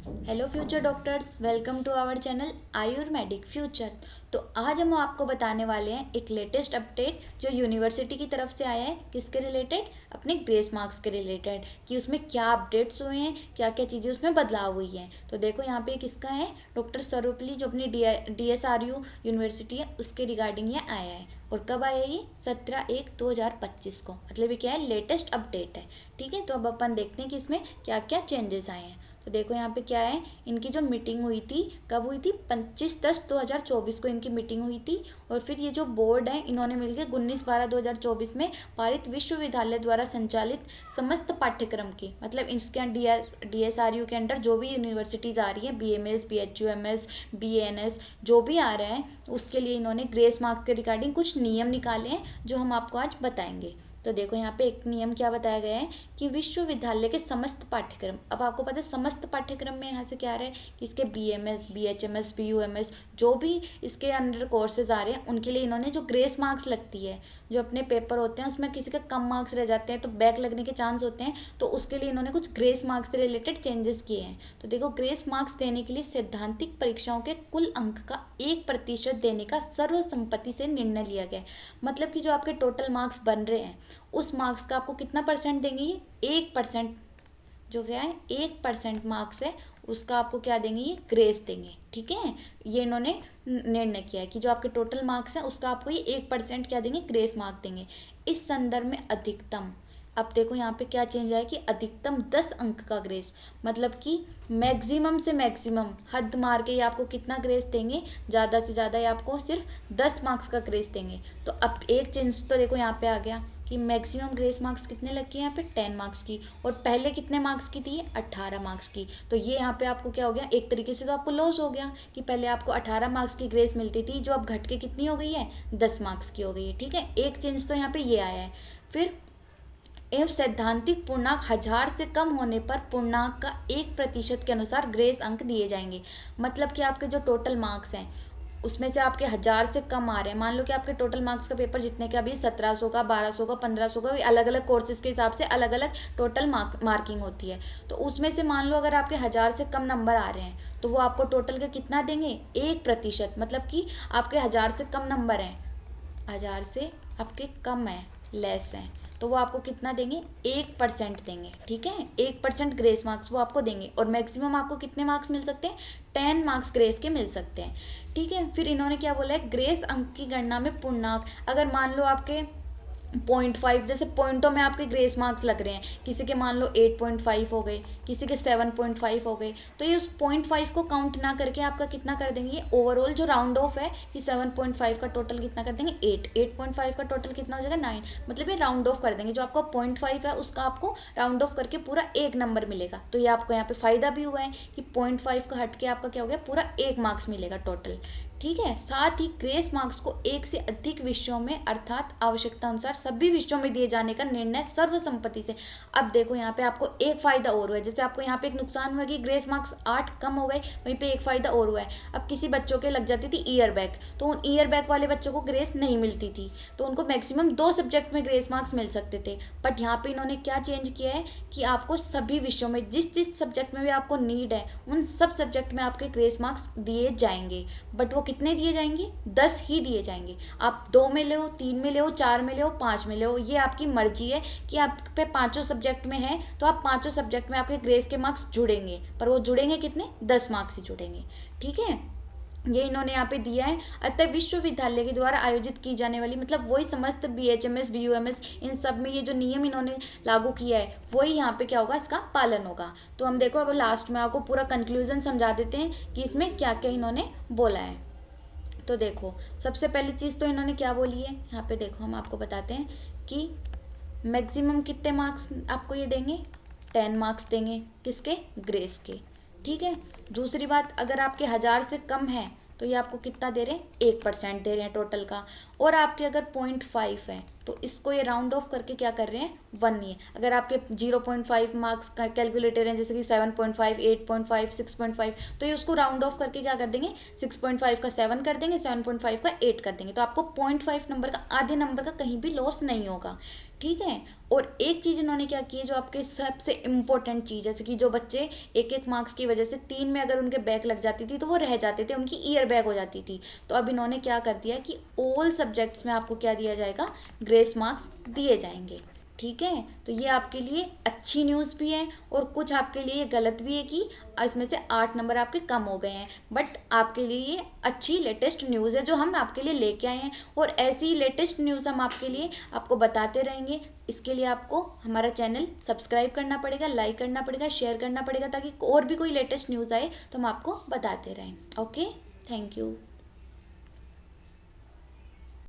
Hello future doctors, welcome to our channel Ayurvedic future. तो आज हम आपको बताने वाले हैं एक लेटेस्ट अपडेट जो यूनिवर्सिटी की तरफ से आया है। किसके रिलेटेड? अपने ग्रेस मार्क्स के रिलेटेड, कि उसमें क्या अपडेट्स हुए हैं, क्या क्या चीज़ें उसमें बदलाव हुई हैं। तो देखो यहाँ पे किसका है, डॉक्टर सर्वपल्ली जो अपनी DSRU यूनिवर्सिटी है उसके रिगार्डिंग ये आया है। और कब आया ये? 17/1/2025 को। मतलब ये क्या है, लेटेस्ट अपडेट है। ठीक है, तो अब अपन देखते हैं कि इसमें क्या क्या चेंजेस आए हैं। तो देखो यहाँ पे क्या है, इनकी जो मीटिंग हुई थी, कब हुई थी? 25/10/2024 को इनकी मीटिंग हुई थी। और फिर ये जो बोर्ड है, इन्होंने मिलकर 19/12/2024 में पारित विश्वविद्यालय द्वारा संचालित समस्त पाठ्यक्रम की, मतलब इसके DSRU के अंडर जो भी यूनिवर्सिटीज़ आ रही हैं, BMS, BHUMS, BANS जो भी आ रहे हैं, उसके लिए इन्होंने ग्रेस मार्क्स के रिगार्डिंग कुछ नियम निकाले हैं जो हम आपको आज बताएंगे। तो देखो यहाँ पे एक नियम क्या बताया गया है कि विश्वविद्यालय के समस्त पाठ्यक्रम, अब आपको पता है समस्त पाठ्यक्रम में यहाँ से क्या आ रहा है कि इसके BMS, BHMS, BUMS जो भी इसके अंडर कोर्सेज आ रहे हैं, उनके लिए इन्होंने जो ग्रेस मार्क्स लगती है, जो अपने पेपर होते हैं उसमें किसी के कम मार्क्स रह जाते हैं तो बैक लगने के चांस होते हैं, तो उसके लिए इन्होंने कुछ ग्रेस मार्क्स से रिलेटेड चेंजेस किए हैं। तो देखो, ग्रेस मार्क्स देने के लिए सैद्धांतिक परीक्षाओं के कुल अंक का 1% देने का सर्वसम्मति से निर्णय लिया गया है। मतलब कि जो आपके टोटल मार्क्स बन रहे हैं, उस मार्क्स का आपको कितना परसेंट देंगे? ये 1%, जो क्या है 1% मार्क्स है, उसका आपको क्या देंगे? ये ग्रेस देंगे। ठीक है, ये इन्होंने निर्णय किया है कि जो आपके टोटल मार्क्स हैं उसका आपको ये 1% क्या देंगे? ग्रेस मार्क देंगे। इस संदर्भ में अधिकतम, अब देखो यहाँ पे क्या चेंज आया कि अधिकतम 10 अंक का ग्रेस, मतलब कि मैक्सिमम से मैक्सिमम हद मार के ये आपको कितना ग्रेस देंगे? ज़्यादा से ज़्यादा ये आपको सिर्फ 10 मार्क्स का ग्रेस देंगे। तो अब एक चेंज तो देखो यहाँ पे आ गया कि मैक्सिमम ग्रेस मार्क्स कितने लग गए यहाँ पे? 10 मार्क्स की। और पहले कितने मार्क्स की थी? 18 मार्क्स की। तो ये यहाँ पे आपको क्या हो गया, एक तरीके से तो आपको लॉस हो गया कि पहले आपको 18 मार्क्स की ग्रेस मिलती थी, जो अब घट के कितनी हो गई है? 10 मार्क्स की हो गई है। ठीक है, एक चेंज तो यहाँ पे ये आया है। फिर एवं सैद्धांतिक पूर्णांक 1000 से कम होने पर पूर्णांक का 1% के अनुसार ग्रेस अंक दिए जाएंगे। मतलब कि आपके जो टोटल मार्क्स हैं उसमें से आपके 1000 से कम आ रहे हैं, मान लो कि आपके टोटल मार्क्स का पेपर जितने का भी 1700 का, 1200 का, 1500 का, अलग अलग कोर्सेज के हिसाब से अलग अलग टोटल मार्किंग होती है। तो उसमें से मान लो अगर आपके 1000 से कम नंबर आ रहे हैं तो वो आपको टोटल का कितना देंगे? 1%। मतलब कि आपके 1000 से कम नंबर हैं, 1000 से आपके कम है, लेस हैं, तो वो आपको कितना देंगे? 1% देंगे। ठीक है, 1% ग्रेस मार्क्स वो आपको देंगे। और मैक्सिमम आपको कितने मार्क्स मिल सकते हैं? 10 मार्क्स ग्रेस के मिल सकते हैं। ठीक है, फिर इन्होंने क्या बोला है, ग्रेस अंक की गणना में पूर्णांक, अगर मान लो आपके 0.5, जैसे पॉइंटों में आपके ग्रेस मार्क्स लग रहे हैं, किसी के मान लो 8.5 हो गए, किसी के 7.5 हो गए, तो ये उस 0.5 को काउंट ना करके आपका कितना कर देंगे? ये ओवरऑल जो राउंड ऑफ है कि 7.5 का टोटल कितना कर देंगे? 8.5 का टोटल कितना हो जाएगा? 9। मतलब ये राउंड ऑफ कर देंगे, जो आपका 0.5 है उसका आपको राउंड ऑफ करके पूरा एक नंबर मिलेगा। तो ये आपको यहाँ पे फायदा भी हुआ है कि 0.5 का हट के आपका क्या हो गया? पूरा 1 मार्क्स मिलेगा टोटल। ठीक है, साथ ही ग्रेस मार्क्स को एक से अधिक विषयों में अर्थात आवश्यकता अनुसार सभी विषयों में दिए जाने का निर्णय सर्वसम्मति से। अब देखो यहाँ पे आपको एक फायदा और हुआ है, जैसे आपको यहाँ पे एक नुकसान हुआ कि ग्रेस मार्क्स 8 कम हो गए, वहीं पे एक फायदा और हुआ है, अब किसी बच्चों के लग जाती थी ईयर बैक, तो उन ईयर बैक वाले बच्चों को ग्रेस नहीं मिलती थी, तो उनको मैक्सिमम 2 सब्जेक्ट में ग्रेस मार्क्स मिल सकते थे। बट यहाँ पे इन्होंने क्या चेंज किया है कि आपको सभी विषयों में जिस जिस सब्जेक्ट में भी आपको नीड है, उन सब सब्जेक्ट में आपके ग्रेस मार्क्स दिए जाएंगे। बट वो कितने दिए जाएंगे? 10 ही दिए जाएंगे। आप 2 में ले, 3 में ले, 4 में ले, 5 में ले, ये आपकी मर्जी है कि आप पे 5 सब्जेक्ट में है तो आप 5 सब्जेक्ट में आपके ग्रेस के मार्क्स जुड़ेंगे, पर वो जुड़ेंगे कितने? 10 मार्क्स ही जुड़ेंगे। ठीक है, ये इन्होंने यहाँ पे दिया है। अतः विश्वविद्यालय के द्वारा आयोजित की जाने वाली, मतलब वही समस्त BHMS, BUMS, इन सब में ये जो नियम इन्होंने लागू किया है वही यहाँ पे क्या होगा? इसका पालन होगा। तो हम देखो अब लास्ट में आपको पूरा कंक्लूजन समझा देते हैं कि इसमें क्या क्या इन्होंने बोला है। तो देखो, सबसे पहली चीज़ तो इन्होंने क्या बोली है, यहाँ पे देखो हम आपको बताते हैं कि मैक्सिमम कितने मार्क्स आपको ये देंगे? 10 मार्क्स देंगे, किसके? ग्रेस के। ठीक है, दूसरी बात, अगर आपके 1000 से कम है तो ये आपको कितना दे रहे हैं? 1% दे रहे हैं टोटल का। और आपके अगर 0.5 है तो इसको ये राउंड ऑफ करके क्या कर रहे हैं? 1 ही है। अगर आपके 0.5 मार्क्स का कैलकुलेटर हैं, जैसे कि 7.5, 8.5, 6.5, तो ये उसको राउंड ऑफ करके क्या कर देंगे? 6.5 का 7 कर देंगे, 7.5 का 8 कर देंगे, तो आपको 0.5 नंबर का, आधे नंबर का कहीं भी लॉस नहीं होगा। ठीक है। और एक चीज़ इन्होंने क्या की है, जो आपके सबसे इम्पोर्टेंट चीज़ है, कि जो बच्चे एक एक मार्क्स की वजह से 3 में अगर उनके बैक लग जाती थी तो वो रह जाते थे, उनकी ईयर बैक हो जाती थी। तो अब इन्होंने क्या कर दिया कि ऑल सब्जेक्ट्स में आपको क्या दिया जाएगा, ग्रेस मार्क्स दिए जाएंगे। ठीक है, तो ये आपके लिए अच्छी न्यूज़ भी है और कुछ आपके लिए ये गलत भी है कि इसमें से 8 नंबर आपके कम हो गए हैं। बट आपके लिए ये अच्छी लेटेस्ट न्यूज़ है जो हम आपके लिए लेके आए हैं, और ऐसी ही लेटेस्ट न्यूज़ हम आपके लिए आपको बताते रहेंगे। इसके लिए आपको हमारा चैनल सब्सक्राइब करना पड़ेगा, लाइक करना पड़ेगा, शेयर करना पड़ेगा, ताकि और भी कोई लेटेस्ट न्यूज़ आए तो हम आपको बताते रहें। Okay, thank you.